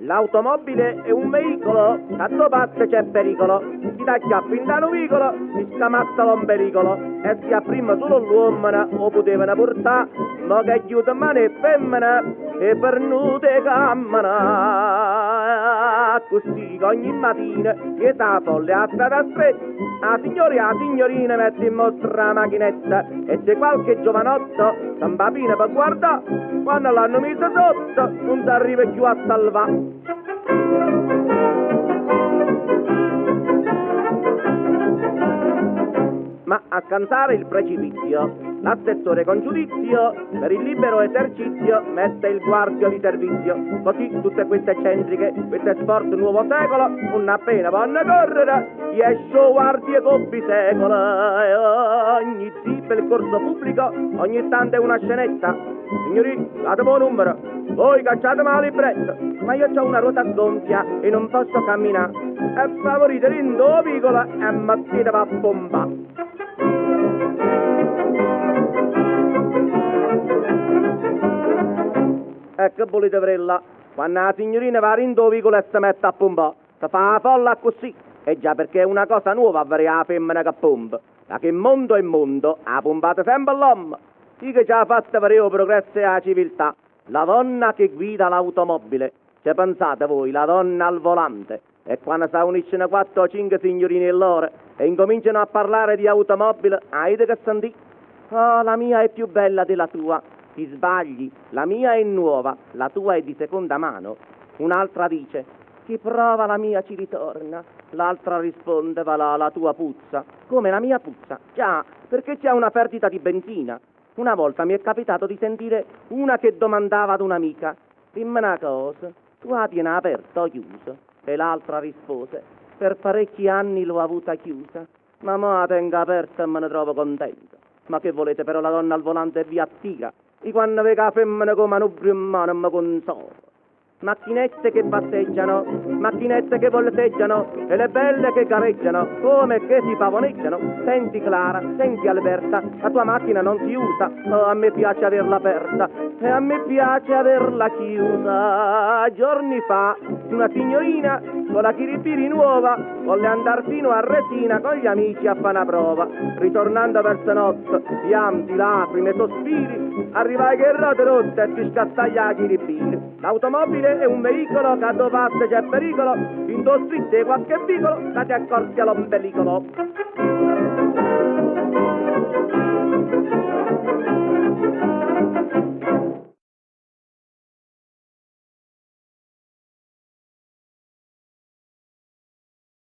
L'automobile è un veicolo, a due passi c'è pericolo, chi dà chiappo in da vicolo, si scamazza l'ombelicolo, e si apprima solo l'uomo, o potevano portare, ma che aiuta mano e femmina, e per nude cammina. Così che ogni mattina, che sta folle a strada stretta, la signorina mette in mostra la macchinetta, e se qualche giovanotto s'ambapina per guardare, quando l'hanno messa sotto, non si arriva più a salvare. Ma a cantare il precipizio, l'assessore con giudizio per il libero esercizio mette il guardia di servizio. Così tutte queste eccentriche, questo sport nuovo secolo, non appena vanno a correre, gli esce guardie coppi secolo. E ogni zip il corso pubblico, ogni tanto è una scenetta. Signori, datemi un numero, voi cacciatemi la libretta, ma io ho una ruota gonfia e non posso camminare. E favorite l'indo piccolo e mettete a pompa. E che volete vrella? Quando la signorina va in vicolo e si mette a pompare, si fa la folla così. E già perché è una cosa nuova avere la femmina che pompa. Da che mondo è mondo, ha pompato sempre l'uomo. Sì che ci ha fatto avere il progresso e la civiltà. La donna che guida l'automobile. Ci pensate voi, la donna al volante. E quando si uniscono 4 o 5 signorine loro e incominciano a parlare di automobile, avete che sentì? Oh, la mia è più bella della tua. Ti sbagli, la mia è nuova, la tua è di seconda mano. Un'altra dice, chi prova la mia ci ritorna. L'altra risponde, va là, la tua puzza. Come la mia puzza? Già, perché c'è una perdita di benzina. Una volta mi è capitato di sentire una che domandava ad un'amica, dimmi una cosa, tu la tieni aperta o chiusa? E l'altra rispose, per parecchi anni l'ho avuta chiusa, ma mo la tengo aperta e me ne trovo contenta. Ma che volete, però la donna al volante vi attira, e quando vega la femmina con manubrio in mano mi consola. Macchinette che passeggiano, macchinette che volteggiano, e le belle che gareggiano, come che si pavoneggiano. Senti Clara, senti Alberta, la tua macchina non si usa, oh, a me piace averla aperta, e a me piace averla chiusa. Giorni fa, una signorina, con la chiribiri nuova, volle andar fino a Resina con gli amici a fare una prova. Ritornando verso notte, pianti, lacrime, sospiri, arrivai che rote rotte e ti scattai la chiribiri. L'automobile è un veicolo che a due passi c'è pericolo, in due stritte qualche vicolo, che ti accorsi all'ombelicolo.